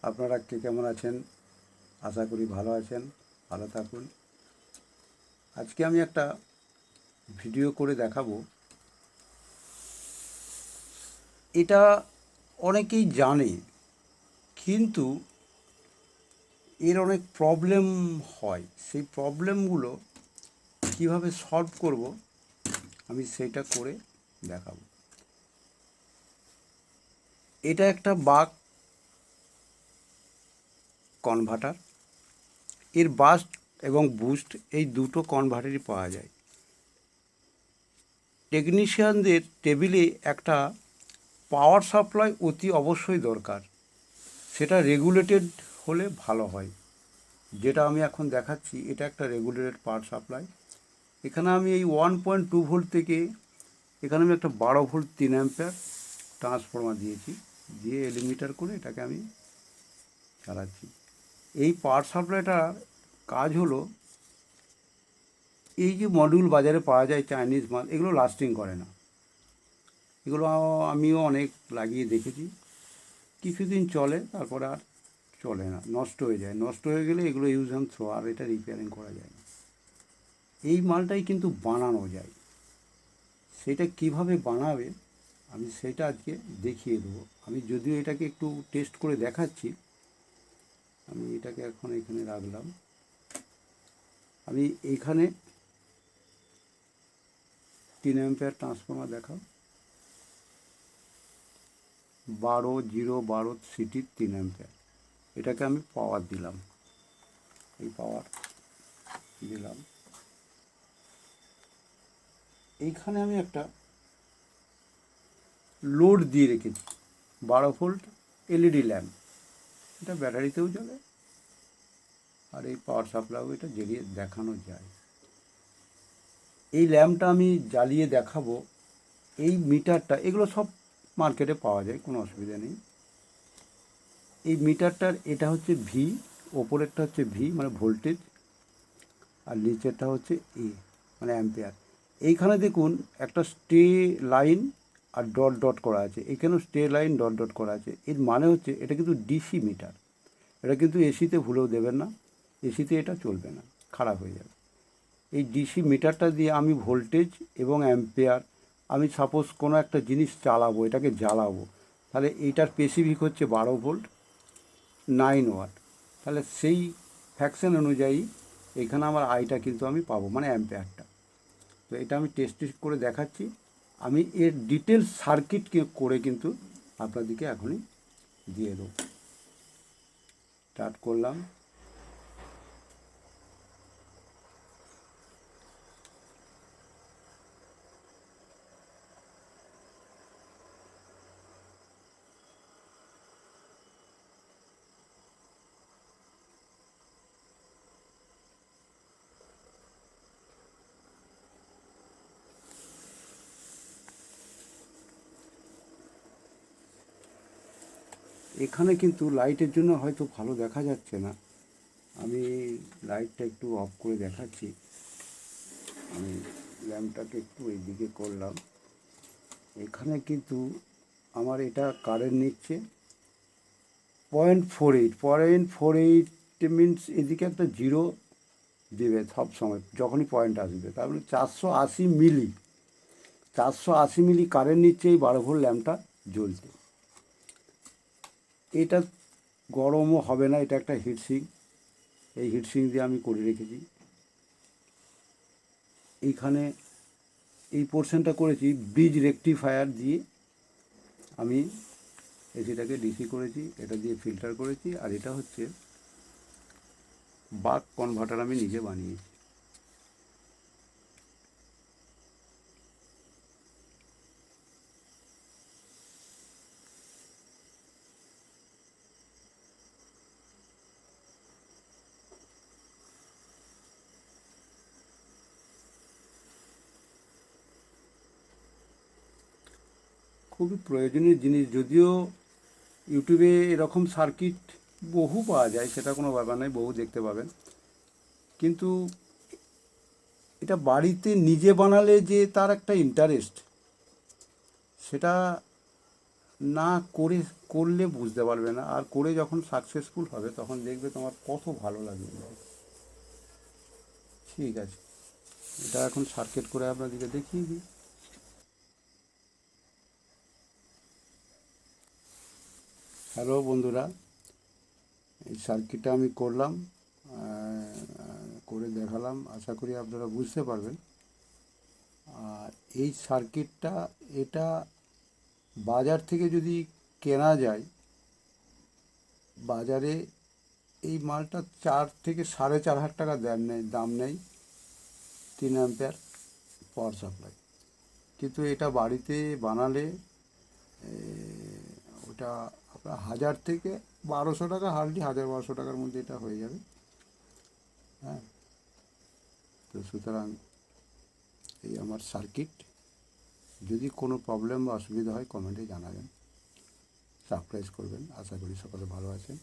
আপনারা কে কেমন আছেন? আশা করি ভালো আছেন, ভালো থাকুন। আজকে আমি একটা ভিডিও করে দেখাবো। এটা অনেকেই জানে, কিন্তু এর অনেক প্রবলেম হয়। সেই প্রবলেমগুলো কীভাবে সলভ করব আমি সেইটা করে দেখাবো। এটা একটা বাক কনভার্টার। এর বাস্ট এবং বুস্ট এই দুটো কনভার্টারই পাওয়া যায়। টেকনিশিয়ানদের টেবিলে একটা পাওয়ার সাপ্লাই অতি অবশ্যই দরকার। সেটা রেগুলেটেড হলে ভালো হয়। যেটা আমি এখন দেখাচ্ছি এটা একটা রেগুলেটেড পাওয়ার সাপ্লাই। এখানে আমি এই 1.2 ভোল্ট থেকে এখানে আমি একটা 12 ভোল্ট 3 অ্যাম্পিয়ার ট্রান্সফর্মার দিয়েছি, দিয়ে এলিমিটার করে এটাকে আমি চালাচ্ছি। এই পাওয়ার সাপ্লাইটার কাজ হলো, এই যে মডিউল বাজারে পাওয়া যায় চাইনিজ মাল, এগুলো লাস্টিং করে না। এগুলো আমিও অনেক লাগিয়ে দেখেছি, কিছুদিন চলে, তারপরে আর চলে না, নষ্ট হয়ে যায়। নষ্ট হয়ে গেলে এগুলো ইউজ অ্যান্ড থ্রো, আর এটা রিপেয়ারিং করা যায় না। এই মালটাই কিন্তু বানানো যায়। সেটা কিভাবে বানাবে আমি সেটা আজকে দেখিয়ে দেবো। আমি যদিও এটাকে একটু টেস্ট করে দেখাচ্ছি। আমি এটাকে এখন এখানে রাখলাম। আমি এইখানে 3 অ্যাম্পিয়ার ট্রান্সফর্মার দেখাও, 12 সিটির 3 অ্যাম্পিয়ার। এটাকে আমি পাওয়ার দিলাম, এই পাওয়ার দিলাম। এইখানে আমি একটা লোড দিয়ে রেখেছি 12 ভোল্ট এলইডি ল্যাম্প। এটা ব্যাটারিতেও চলে, আর এই পাওয়ার সাপ্লাইও এটা জ্বালিয়ে দেখানো যায়। এই ল্যাম্পটা আমি জ্বালিয়ে দেখাবো। এই মিটারটা, এগুলো সব মার্কেটে পাওয়া যায়, কোনো অসুবিধা নেই। এই মিটারটার এটা হচ্ছে ভি, ওপরেরটা হচ্ছে ভি মানে ভোল্টেজ, আর নিচেরটা হচ্ছে এ মানে অ্যাম্পিয়ার। এইখানে দেখুন একটা স্টে লাইন আর ডট ডট করা আছে, এখানেও স্টে লাইন ডট ডট করা আছে। এর মানে হচ্ছে এটা কিন্তু ডিসি মিটার। এটা কিন্তু এসিতে ভুলেও দেবেন না, এসিতে এটা চলবে না, খারাপ হয়ে যাবে। এই ডিসি মিটারটা দিয়ে আমি ভোল্টেজ এবং অ্যাম্পিয়ার, আমি সাপোজ কোনো একটা জিনিস চালাবো, এটাকে জ্বালাবো, তাহলে এইটার স্পেসিফিক হচ্ছে 12 ভোল্ট 9 ওয়াট। তাহলে সেই ফ্যাকশন অনুযায়ী এখানে আমার আইটা কিন্তু আমি পাবো, মানে অ্যাম্পিয়ারটা। তো এটা আমি টেস্ট করে দেখাচ্ছি। আমি এর ডিটেলস সার্কিট করে কিন্তু আপনাদেরকে এখনই দিয়ে দেবো। স্টার্ট করলাম। এখানে কিন্তু লাইটের জন্য হয়তো ভালো দেখা যাচ্ছে না, আমি লাইটটা একটু অফ করে দেখাচ্ছি। আমি ল্যাম্পটাকে একটু এইদিকে করলাম। এখানে কিন্তু আমার এটা কারেন্ট নিচ্ছে 0.48 মিনস এদিকে একটা জিরো দেবে সব সময়, যখনই পয়েন্ট আসবে। তার মানে 480 মিলি কারেন্ট নিচ্ছে এই 12 ভোল্ট ল্যাম্পটা জ্বলতে। এটা গরমও হবে না, এটা একটা হিটসিং। এই হিটসিং দিয়ে আমি করে রেখেছি। এইখানে এই পোর্শনটা করেছি ব্রিজ রেকটিফায়ার দিয়ে, আমি এসিটাকে ডিসি করেছি, এটা দিয়ে ফিল্টার করেছি। আর এটা হচ্ছে বাক কনভার্টার, আমি নিজে বানিয়েছি। খুবই প্রয়োজনীয় জিনিস। যদিও ইউটিউবে এরকম সার্কিট বহু পাওয়া যায়, সেটা কোনো ব্যাপার নয়, বহু দেখতে পাবেন। কিন্তু এটা বাড়িতে নিজে বানালে যে তার একটা ইন্টারেস্ট, সেটা না করে করলে বুঝতে পারবে না, আর করে যখন সাকসেসফুল হবে তখন দেখবে তোমার কত ভালো লাগবে। ঠিক আছে, এটা এখন সার্কিট করে আপনাদেরকে দেখিয়ে দিই। হ্যালো বন্ধুরা, এই সার্কিটটা আমি করলাম, করে দেখালাম, আশা করি আপনারা বুঝতে পারবেন। আর এই সার্কিটটা, এটা বাজার থেকে যদি কেনা যায়, বাজারে এই মালটা 4 থেকে 4.5 টাকা দাম নেই 3 অ্যাম্পিয়ার পাওয়ার সাপ্লাই। কিন্তু এটা বাড়িতে বানালে ওটা আপনার 1000 থেকে 1200 টাকা, হার্ডলি 1000-1200 টাকার মধ্যে এটা হয়ে যাবে। হ্যাঁ, তো সুতরাং এই আমার সার্কিট। যদি কোনো প্রবলেম বা অসুবিধা হয় কমেন্টে জানাবেন, সারপ্রাইজ করবেন। আশা করি সকলে ভালো আছেন।